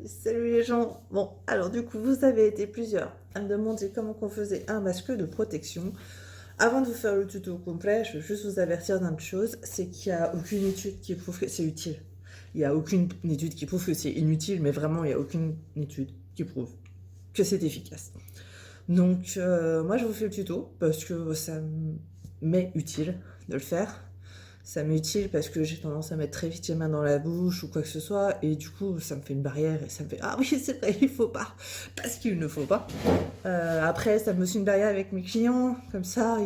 Salut les gens. Bon, alors du coup, vous avez été plusieurs à me demander comment qu'on faisait un masque de protection. Avant de vous faire le tuto complet, je veux juste vous avertir d'une chose, c'est qu'il n'y a aucune étude qui prouve que c'est utile. Il n'y a aucune étude qui prouve que c'est inutile, mais vraiment, il n'y a aucune étude qui prouve que c'est efficace. Donc, moi, je vous fais le tuto parce que ça m'est utile de le faire. Ça m'est utile parce que j'ai tendance à mettre très vite les mains dans la bouche ou quoi que ce soit, et du coup, ça me fait une barrière et ça me fait ah oui, c'est vrai, il faut pas, parce qu'il ne faut pas. Après, ça me met aussi une barrière avec mes clients, comme ça,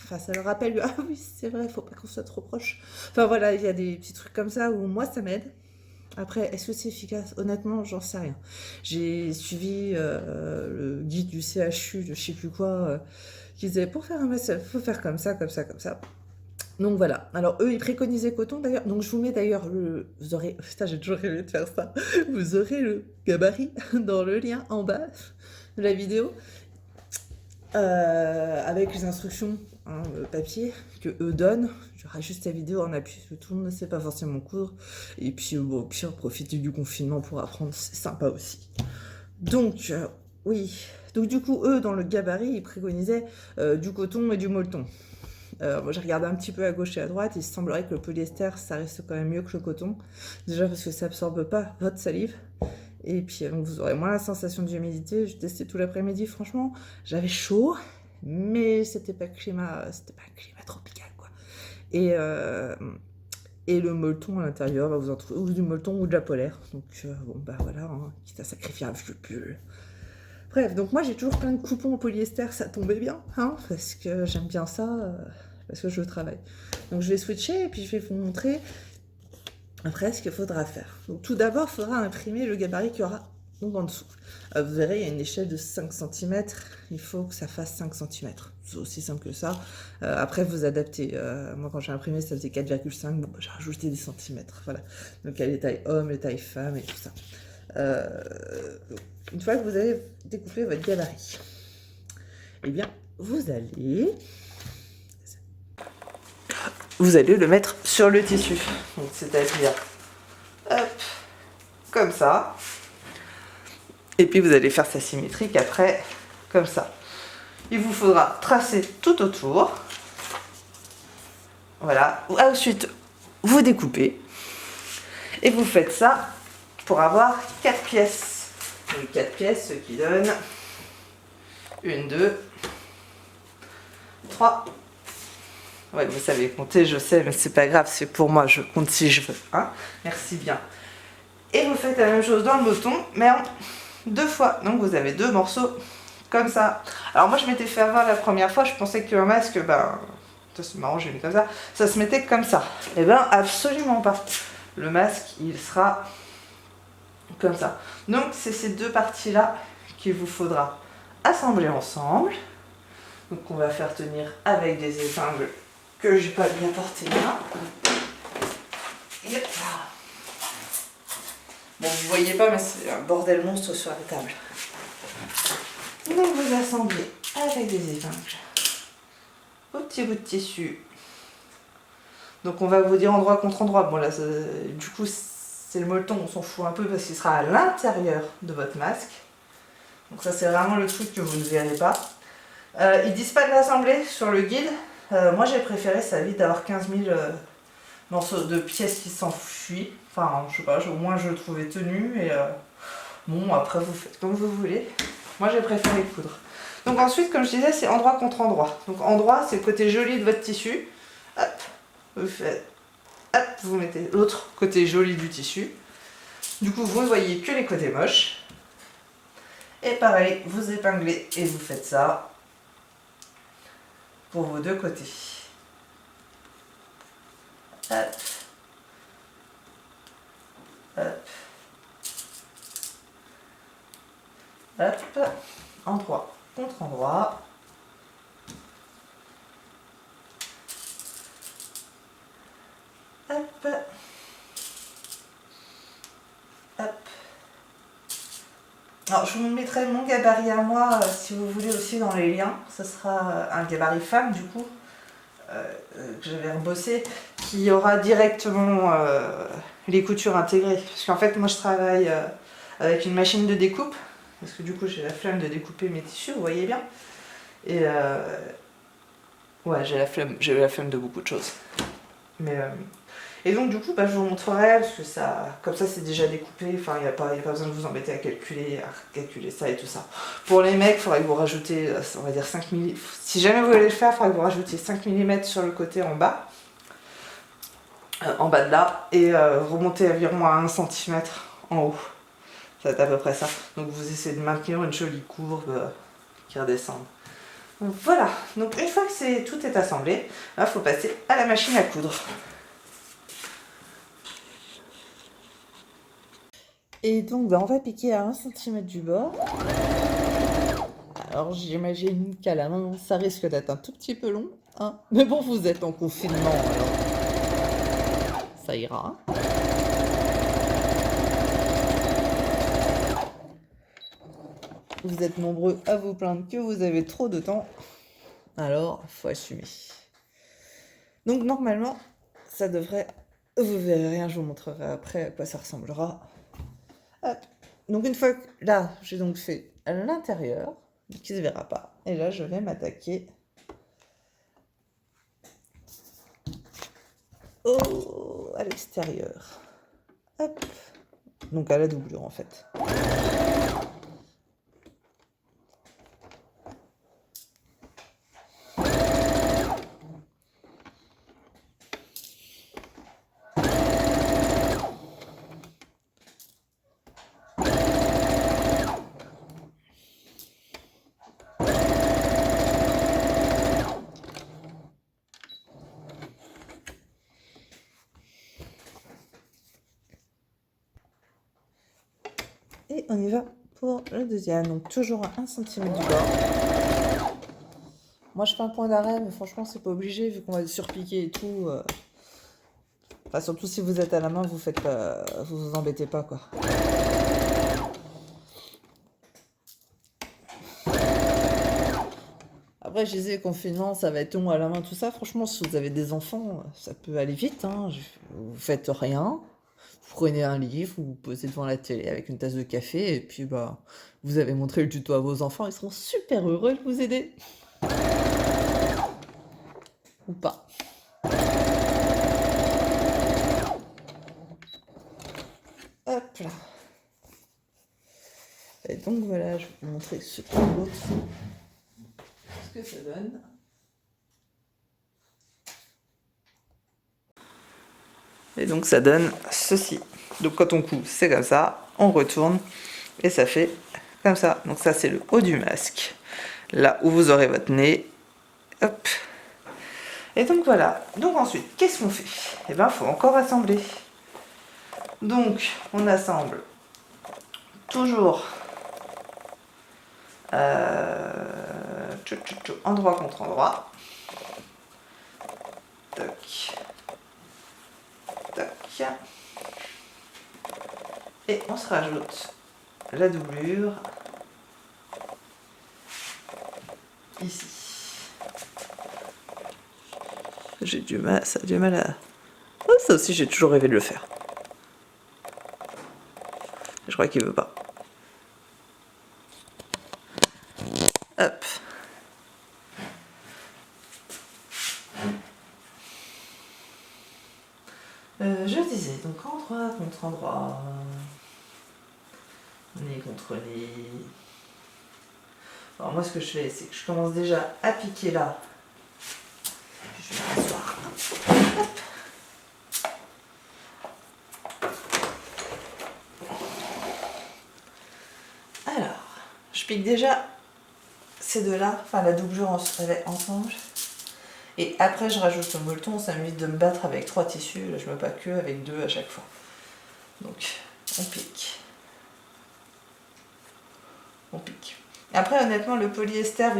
enfin, ça leur rappelle ah oui, c'est vrai, il faut pas qu'on soit trop proche. Enfin voilà, il y a des petits trucs comme ça où moi ça m'aide. Après, est-ce que c'est efficace? Honnêtement, j'en sais rien. J'ai suivi le guide du CHU, de je sais plus quoi, qui disait pour faire un masque, il faut faire comme ça, comme ça, comme ça. Donc voilà. Alors eux, ils préconisaient coton d'ailleurs. Donc je vous mets d'ailleurs le... Vous aurez... Putain, j'ai toujours rêvé de faire ça. Vous aurez le gabarit dans le lien en bas de la vidéo. Avec les instructions, hein, papier, que eux donnent. Il y aura juste la vidéo en appui, parce que tout le monde ne sait pas forcément coudre. Et puis, bon, au pire, profiter du confinement pour apprendre, c'est sympa aussi. Donc, oui. Donc du coup, eux, dans le gabarit, ils préconisaient du coton et du molleton. Moi, j'ai regardé un petit peu à gauche et à droite, il semblerait que le polyester, ça reste quand même mieux que le coton. Déjà parce que ça absorbe pas votre salive. Et puis donc, vous aurez moins la sensation d'humidité. J'ai testé tout l'après-midi, franchement, j'avais chaud, mais c'était pas un climat tropical, quoi. Et le molleton à l'intérieur, vous en trouvez ou du molleton ou de la polaire. Donc bon, bah voilà, hein, quitte à sacrifier un vieux pull. Bref, donc moi j'ai toujours plein de coupons en polyester, ça tombait bien, hein, parce que j'aime bien ça, parce que je travaille. Donc je vais switcher et puis je vais vous montrer après ce qu'il faudra faire. Donc tout d'abord, il faudra imprimer le gabarit qu'il y aura donc en dessous. Vous verrez, il y a une échelle de 5 cm, il faut que ça fasse 5 cm. C'est aussi simple que ça. Après, vous adaptez. Moi, quand j'ai imprimé, ça faisait 4,5. Bon, j'ai rajouté des centimètres. Voilà. Donc il y a les tailles hommes, les tailles femmes et tout ça. Une fois que vous avez découpé votre gabarit, eh bien, vous allez le mettre sur le tissu. Donc, c'est-à-dire, hop, comme ça. Et puis, vous allez faire ça symétrique après, comme ça. Il vous faudra tracer tout autour. Voilà. Ensuite, vous découpez. Et vous faites ça pour avoir 4 pièces. Donc 4 pièces, ce qui donne 1, 2, 3. Ouais, vous savez compter, je sais, mais c'est pas grave, c'est pour moi, je compte si je veux. Hein. Merci bien. Et vous faites la même chose dans le boston, mais en 2 fois. Donc vous avez 2 morceaux comme ça. Alors moi, je m'étais fait avoir la première fois, je pensais qu'un masque, ben, c'est marrant, j'ai mis comme ça se mettait comme ça. Eh ben, absolument pas. Le masque, il sera comme ça. Donc c'est ces 2 parties-là qu'il vous faudra assembler ensemble. Donc on va faire tenir avec des épingles que j'ai pas bien portées là. Et hop là. Bon, vous voyez pas, mais c'est un bordel monstre sur la table. Donc vous assemblez avec des épingles au petit bout de tissu. Donc on va vous dire endroit contre endroit. Bon là, du coup, c'est le molleton, on s'en fout un peu parce qu'il sera à l'intérieur de votre masque. Donc ça, c'est vraiment le truc que vous ne verrez pas. Ils disent pas de l'assembler sur le guide. Moi, j'ai préféré, ça évite d'avoir 15 000 morceaux de pièces qui s'enfuient. Enfin, je sais pas, au moins je le trouvais tenu. Et bon, après, vous faites comme vous voulez. Moi, j'ai préféré coudre. Donc ensuite, comme je disais, c'est endroit contre endroit. Donc endroit, c'est le côté joli de votre tissu. Hop, vous faites... Hop, vous mettez l'autre côté joli du tissu. Du coup, vous ne voyez que les côtés moches. Et pareil, vous épinglez et vous faites ça pour vos 2 côtés. Hop. Hop. Hop. Endroit contre endroit. Hop. Hop. Alors, je vous mettrai mon gabarit à moi, si vous voulez, aussi dans les liens. Ce sera un gabarit femme, du coup, que j'avais rebossé, qui aura directement les coutures intégrées. Parce qu'en fait, moi, je travaille avec une machine de découpe, parce que du coup j'ai la flemme de découper mes tissus, vous voyez bien. Et ouais, j'ai la flemme de beaucoup de choses. Et donc du coup je vous montrerai, parce que ça, comme ça c'est déjà découpé, enfin il n'y a pas besoin de vous embêter à calculer ça et tout ça. Pour les mecs, il faudrait que vous rajoutez, on va dire 5 mm, si jamais vous voulez le faire, il faudrait que vous rajoutiez 5 mm sur le côté en bas de là, et remonter environ à 1 cm en haut. Ça va être à peu près ça. Donc vous essayez de maintenir une jolie courbe qui redescend. Donc voilà, donc une fois que tout est assemblé, il faut passer à la machine à coudre. Et donc on va piquer à 1 cm du bord. Alors j'imagine qu'à la main ça risque d'être un tout petit peu long, hein. Mais bon, vous êtes en confinement, alors ça ira. Vous êtes nombreux à vous plaindre que vous avez trop de temps, alors faut assumer. Donc normalement, ça devrait... Vous verrez rien, je vous montrerai après à quoi ça ressemblera. Hop. Donc une fois que... Là, j'ai donc fait à l'intérieur, qui ne se verra pas. Et là, je vais m'attaquer à l'extérieur. Hop. Donc à la doublure en fait. Et on y va pour le deuxième. Donc toujours à 1 cm du bord. Moi je fais un point d'arrêt, mais franchement c'est pas obligé vu qu'on va surpiquer et tout. Enfin surtout si vous êtes à la main, vous faites pas, vous embêtez pas quoi. Après je disais confinement, ça va être long à la main tout ça. Franchement si vous avez des enfants, ça peut aller vite. Hein. Vous faites rien. Vous prenez un livre, vous vous posez devant la télé avec une tasse de café et puis vous avez montré le tuto à vos enfants, ils seront super heureux de vous aider. Ou pas. Hop là. Et donc voilà, je vais vous montrer ce l'autre. Ce que ça donne. Et donc ça donne ceci. Donc quand on coud, c'est comme ça, on retourne et ça fait comme ça. Donc ça c'est le haut du masque. Là où vous aurez votre nez. Hop. Et donc voilà. Donc ensuite, qu'est-ce qu'on fait? Eh bien, il faut encore assembler. Donc, on assemble toujours endroit contre endroit. Tac. Tac. Et on se rajoute la doublure ici. J'ai du mal, ça a du mal à... Oh, ça aussi j'ai toujours rêvé de le faire. Je crois qu'il veut pas. Hop. Je disais, donc endroit contre endroit. Nez contre nez. Alors moi ce que je fais, c'est que je commence déjà à piquer là. Je vais m'asseoir. Hop. Alors, je pique déjà ces deux-là, enfin la doublure ensemble. Et après je rajoute le molleton, ça m'évite de me battre avec 3 tissus. Là je me bats que avec 2 à chaque fois. Donc on pique. On pique. Après honnêtement le polyester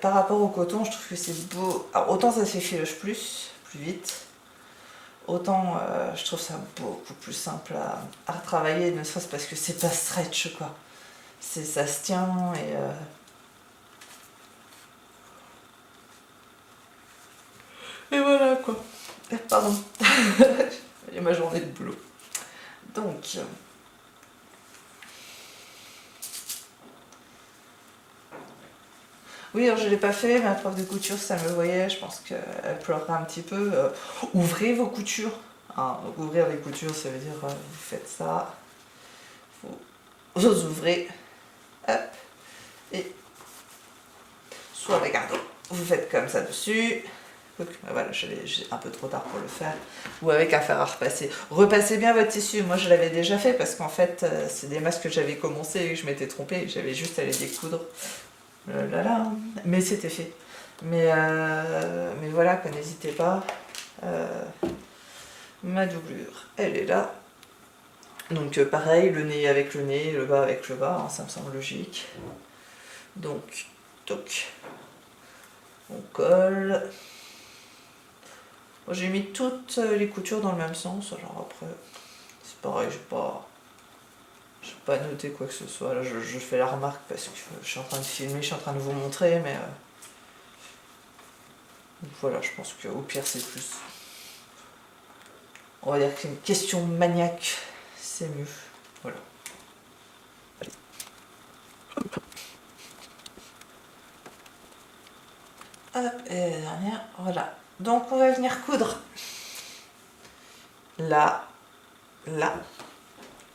par rapport au coton, je trouve que c'est beau. Alors autant ça s'effiloche plus vite. Autant je trouve ça beaucoup plus simple à retravailler, ne serait-ce parce que c'est pas stretch quoi. Ça se tient et voilà quoi. Pardon. Il y a ma journée de boulot. Donc Oui, alors je ne l'ai pas fait, ma prof de couture, ça me voyait, je pense qu'elle pleurera un petit peu. Ouvrez vos coutures. Hein, donc ouvrir les coutures, ça veut dire vous faites ça, vous ouvrez, hop, et soit regardez, vous faites comme ça dessus. Donc, voilà, j'ai un peu trop tard pour le faire. Ou avec un fer à repasser. Repassez bien votre tissu. Moi, je l'avais déjà fait parce qu'en fait, c'est des masques que j'avais commencé et que je m'étais trompée. J'avais juste à les découdre. Là, là. Mais c'était fait. Mais voilà, n'hésitez pas. Ma doublure, elle est là. Donc, pareil, le nez avec le nez, le bas avec le bas. Hein, ça me semble logique. Donc, toc. On colle. J'ai mis toutes les coutures dans le même sens, alors après, c'est pareil, j'ai pas noté quoi que ce soit, là je fais la remarque parce que je suis en train de filmer, je suis en train de vous montrer, mais donc voilà, je pense qu'au pire c'est plus, on va dire que c'est une question maniaque, c'est mieux, voilà. Hop, et la dernière, voilà. Donc on va venir coudre. Là, là,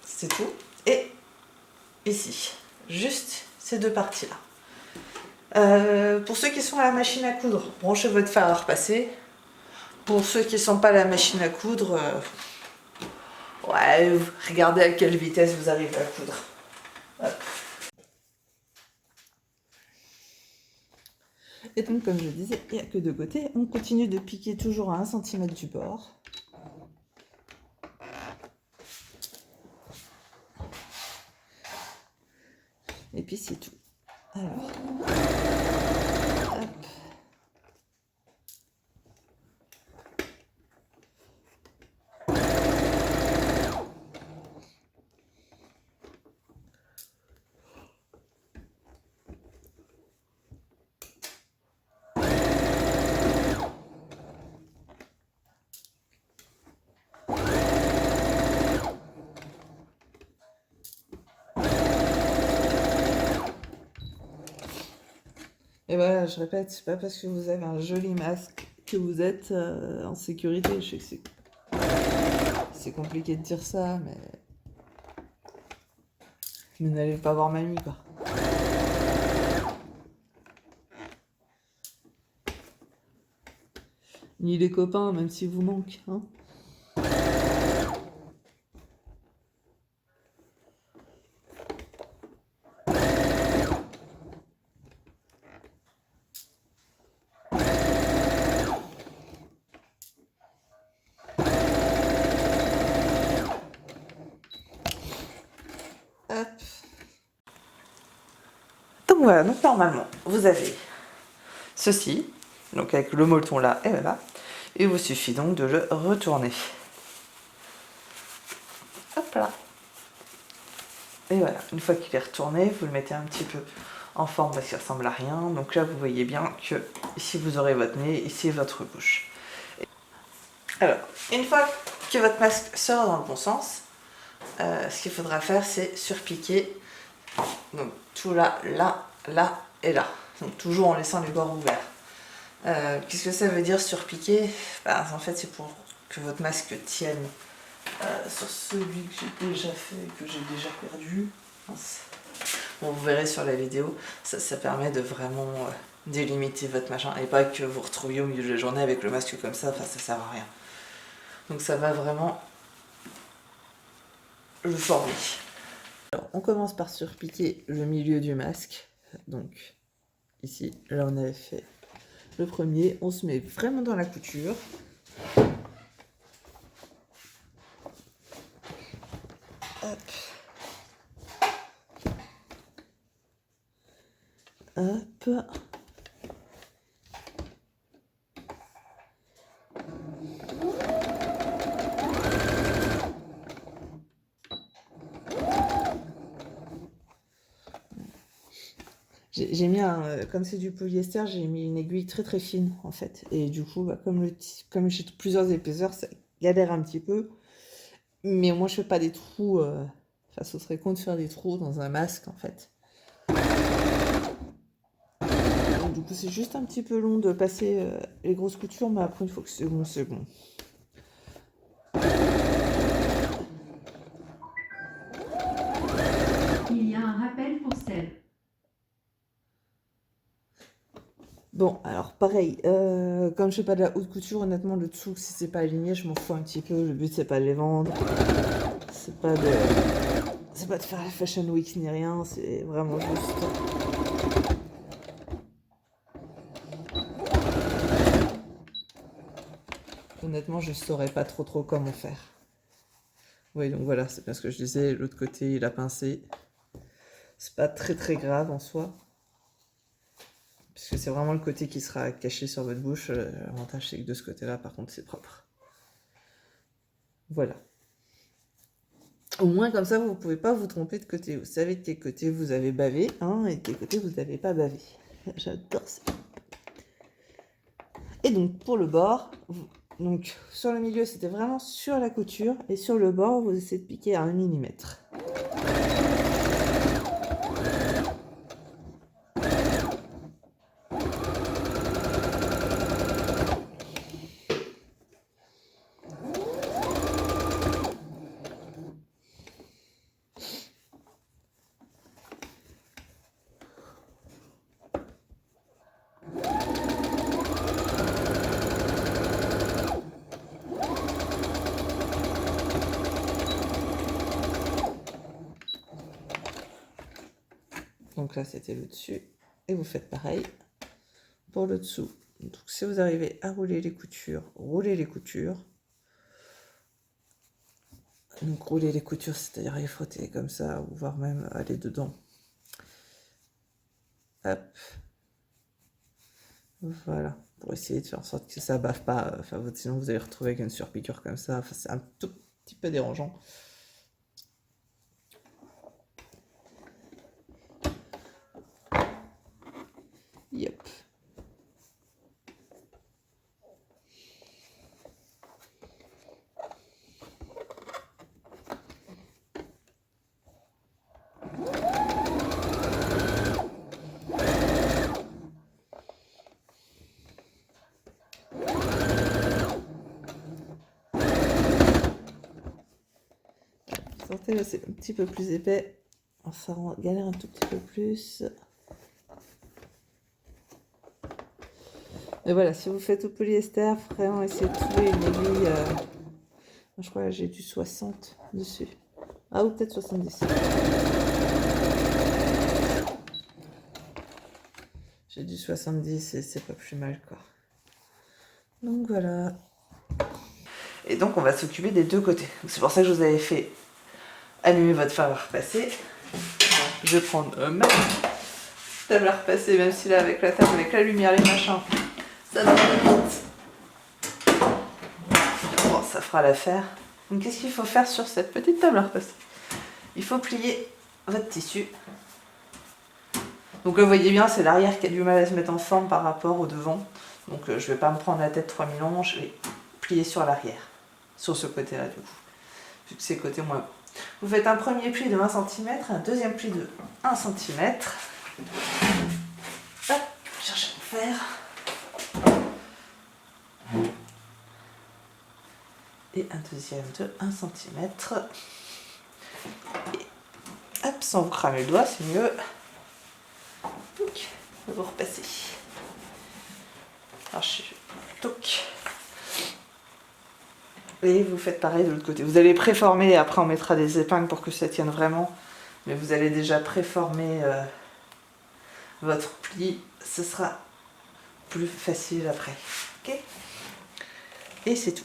c'est tout. Et ici, juste ces deux parties-là. Pour ceux qui sont à la machine à coudre, branchez votre fer à repasser. Pour ceux qui ne sont pas à la machine à coudre, ouais, regardez à quelle vitesse vous arrivez à coudre. Hop. Et donc, comme je disais, il n'y a que deux côtés. On continue de piquer toujours à 1 cm du bord. Et puis c'est tout. Alors, hop. Et voilà, je répète, c'est pas parce que vous avez un joli masque que vous êtes en sécurité. Je sais que c'est compliqué de dire ça, mais n'allez pas voir mamie, quoi. Ni les copains, même s'ils vous manquent, hein. Hop. Donc voilà, donc normalement, vous avez ceci, donc avec le molleton là et là, et il vous suffit donc de le retourner. Hop là. Et voilà, une fois qu'il est retourné, vous le mettez un petit peu en forme parce qu'il ressemble à rien. Donc là, vous voyez bien que ici vous aurez votre nez, ici votre bouche. Alors, une fois que votre masque sort dans le bon sens, ce qu'il faudra faire, c'est surpiquer. Donc tout là, là, là et là. Donc toujours en laissant les bords ouverts. Qu'est-ce que ça veut dire surpiquer? En fait, c'est pour que votre masque tienne. Sur celui que j'ai déjà fait, que j'ai déjà perdu. Bon, vous verrez sur la vidéo, ça permet de vraiment délimiter votre machin et pas que vous retrouviez au milieu de la journée avec le masque comme ça, ça sert à rien. Donc ça va vraiment le former. Alors, on commence par surpiquer le milieu du masque. Donc ici, là on avait fait le premier, on se met vraiment dans la couture. Hop. Hop. J'ai mis comme c'est du polyester, j'ai mis une aiguille très très fine en fait. Et du coup, comme j'ai plusieurs épaisseurs, ça galère un petit peu. Mais moi, je fais pas des trous. Enfin, ce serait con de faire des trous dans un masque en fait. du coup, c'est juste un petit peu long de passer les grosses coutures, mais après, il faut que c'est bon, c'est bon. Il y a un rappel pour Seb. Bon, alors pareil, comme je fais pas de la haute couture, honnêtement, le dessous, si c'est pas aligné, je m'en fous un petit peu. Le but, c'est pas de les vendre. C'est pas de faire la Fashion Week ni rien, c'est vraiment juste... Honnêtement, je saurais pas trop comment faire. Oui, donc voilà, c'est bien ce que je disais. L'autre côté, il a pincé. C'est pas très grave en soi. Puisque c'est vraiment le côté qui sera caché sur votre bouche. L'avantage, c'est que de ce côté-là, par contre, c'est propre. Voilà. Au moins, comme ça, vous ne pouvez pas vous tromper de côté. Vous savez de quel côté vous avez bavé, hein, et de quel côté vous n'avez pas bavé. J'adore ça. Et donc, pour le bord, donc sur le milieu, c'était vraiment sur la couture. Et sur le bord, vous essayez de piquer à 1 mm. Donc là, c'était le dessus. Et vous faites pareil pour le dessous. Donc si vous arrivez à rouler les coutures, roulez les coutures. Donc rouler les coutures, c'est-à-dire les frotter comme ça, ou voire même aller dedans. Hop. Voilà. Pour essayer de faire en sorte que ça bave pas. Enfin, sinon vous allez retrouver avec une surpiqûre comme ça. Enfin, c'est un tout petit peu dérangeant. Yep. Sortez là, c'est un petit peu plus épais. Enfin, on galère un tout petit peu plus. Et voilà, si vous faites au polyester, vraiment essayez de trouver une aiguille. Je crois que j'ai du 60 dessus. Ah, ou peut-être 70. J'ai du 70 et c'est pas plus mal, quoi. Donc voilà. Et donc on va s'occuper des deux côtés. C'est pour ça que je vous avais fait allumer votre fer à repasser. Je vais prendre ma table à repasser, même si là avec la table, avec la lumière, les machins, ça va pas vite. Bon, ça fera l'affaire. Donc qu'est-ce qu'il faut faire sur cette petite table à repasser? Il faut plier votre tissu. Donc vous voyez bien, c'est l'arrière qui a du mal à se mettre en forme par rapport au devant. Donc je vais pas me prendre la tête 3000 ans, je vais plier sur l'arrière. Sur ce côté-là du coup. Vu que c'est le côté moins. Vous faites un premier pli de 1 cm, un deuxième pli de 1 cm. Hop, cherchez mon fer. Et un deuxième de 1 cm. Et hop, sans vous cramer le doigt, c'est mieux. Donc, vous repassez. Alors, toc. Et vous faites pareil de l'autre côté. Vous allez préformer, et après on mettra des épingles pour que ça tienne vraiment. Mais vous allez déjà préformer votre pli. Ce sera plus facile après. Ok? Et c'est tout.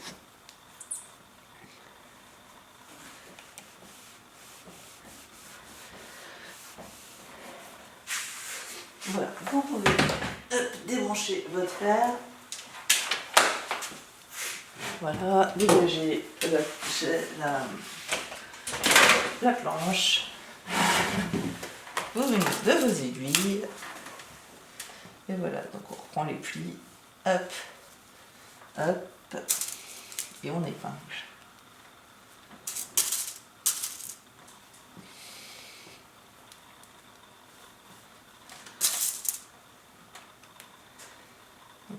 Voilà, vous pouvez débrancher votre fer. Voilà, dégager la planche. Vous venez de vos aiguilles. Et voilà, donc on reprend les plis. Hop, hop. Et on épingle.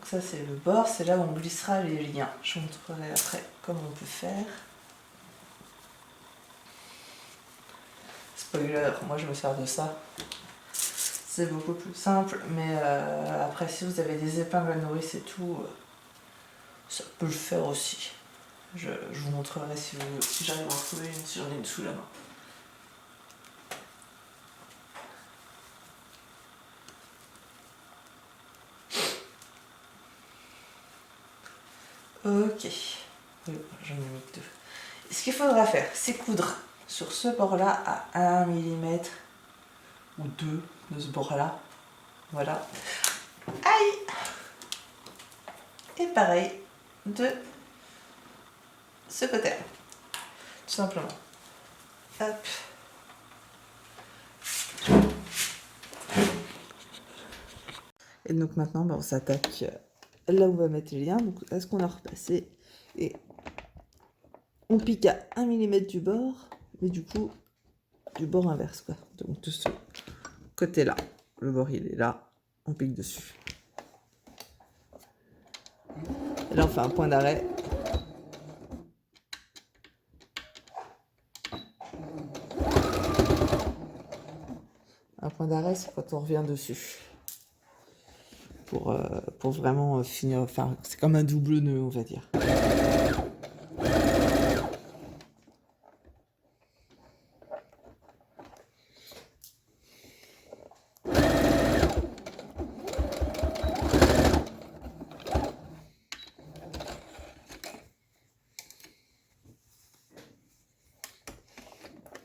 ça c'est le bord, c'est là où on glissera les liens. Je vous montrerai après comment on peut faire. Spoiler, moi je me sers de ça. C'est beaucoup plus simple, mais après si vous avez des épingles à nourrice et tout, ça peut le faire aussi. Je vous montrerai si j'arrive à en trouver une, si j'en ai une sous la main. Ok, oui, j'en ai mis que 2. Ce qu'il faudra faire, c'est coudre sur ce bord-là à 1 mm ou 2 de ce bord-là. Voilà. Aïe! Et pareil de ce côté-là. Tout simplement. Hop. Et donc maintenant, on s'attaque là où on va mettre les liens. Donc là, ce qu'on a repassé. Et on pique à 1 mm du bord, mais du coup, du bord inverse, quoi. Donc de ce côté-là. Le bord, il est là. On pique dessus. Et là, on fait un point d'arrêt. Un point d'arrêt, c'est quand on revient dessus. Pour vraiment finir, enfin, c'est comme un double nœud, on va dire.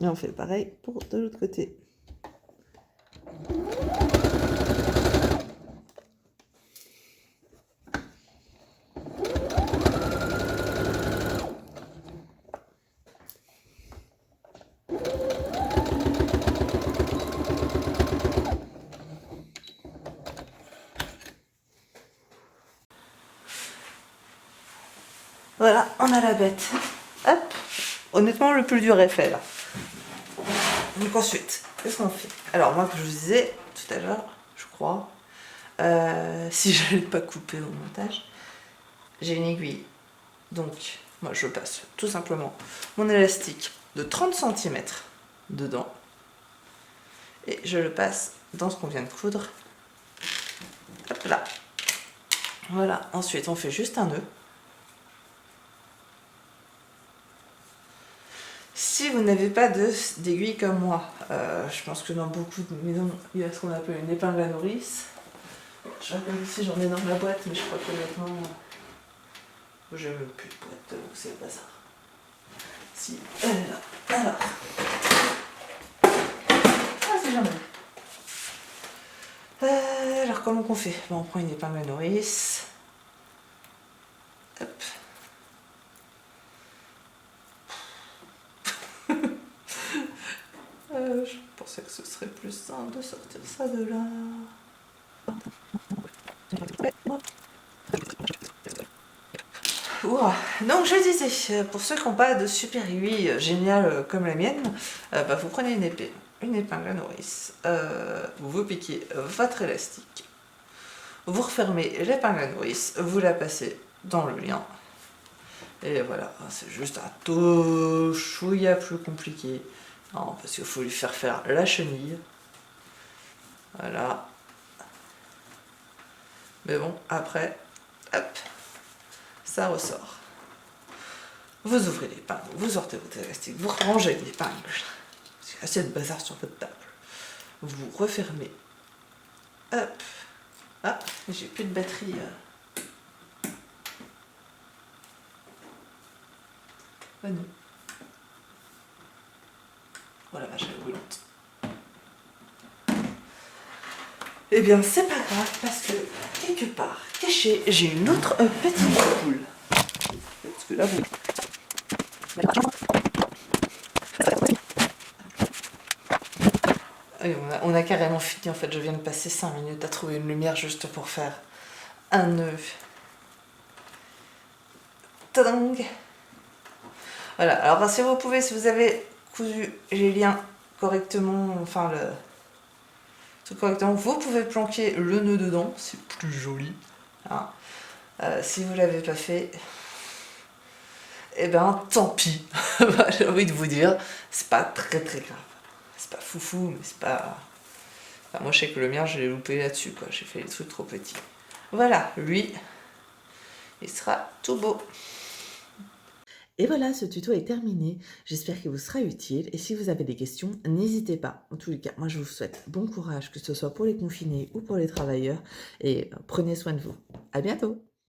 Et on fait pareil pour de l'autre côté. Voilà, on a la bête. Hop. Honnêtement, le plus dur est fait là. Donc ensuite, qu'est-ce qu'on fait? Alors moi, que je vous disais tout à l'heure, je crois, si je n'allais pas couper au montage, j'ai une aiguille. Donc, moi, je passe tout simplement mon élastique de 30 cm dedans. Et je le passe dans ce qu'on vient de coudre. Hop là. Voilà, ensuite on fait juste un nœud. Si vous n'avez pas d'aiguille comme moi, je pense que dans beaucoup de maisons, il y a ce qu'on appelle une épingle à nourrice. Je regarde ici, j'en ai dans ma boîte, mais je crois que maintenant, j'ai même plus de boîte, donc c'est pas ça. Si, elle est là. Alors. Ah, c'est jamais. Alors, comment qu'on fait? On prend une épingle à nourrice. Hop. Je pensais que ce serait plus simple de sortir ça de là. Ouah. Donc je disais, pour ceux qui n'ont pas de super aiguille géniale comme la mienne, vous prenez une épingle à nourrice, vous piquez votre élastique, vous refermez l'épingle à nourrice, vous la passez dans le lien. Et voilà, c'est juste un tout chouïa plus compliqué. Non, parce qu'il faut lui faire la chenille. Voilà. Mais bon, après, hop, ça ressort. Vous ouvrez l'épingle, vous sortez votre élastique, vous rangez l'épingle. Parce qu'il y a assez de bazar sur votre table. Vous refermez. Hop. Ah, j'ai plus de batterie. Ah non. Voilà, vache, elle est brûlante. Eh bien, c'est pas grave, parce que quelque part, caché, j'ai une autre petite boule. Parce que là, vous... Et on a carrément fini, en fait. Je viens de passer 5 minutes à trouver une lumière juste pour faire un nœud. Tadang! Voilà, alors si vous pouvez, si vous avez cousu les liens correctement, enfin tout correctement, vous pouvez planquer le nœud dedans, c'est plus joli. Hein. Si vous l'avez pas fait, eh ben tant pis. J'ai envie de vous dire, c'est pas très très grave. C'est pas foufou, mais c'est pas... Enfin, moi je sais que le mien, je l'ai loupé là-dessus, quoi. J'ai fait des trucs trop petits. Voilà, lui, il sera tout beau. Et voilà, ce tuto est terminé. J'espère qu'il vous sera utile. Et si vous avez des questions, n'hésitez pas. En tous les cas, moi je vous souhaite bon courage, que ce soit pour les confinés ou pour les travailleurs. Et prenez soin de vous. À bientôt!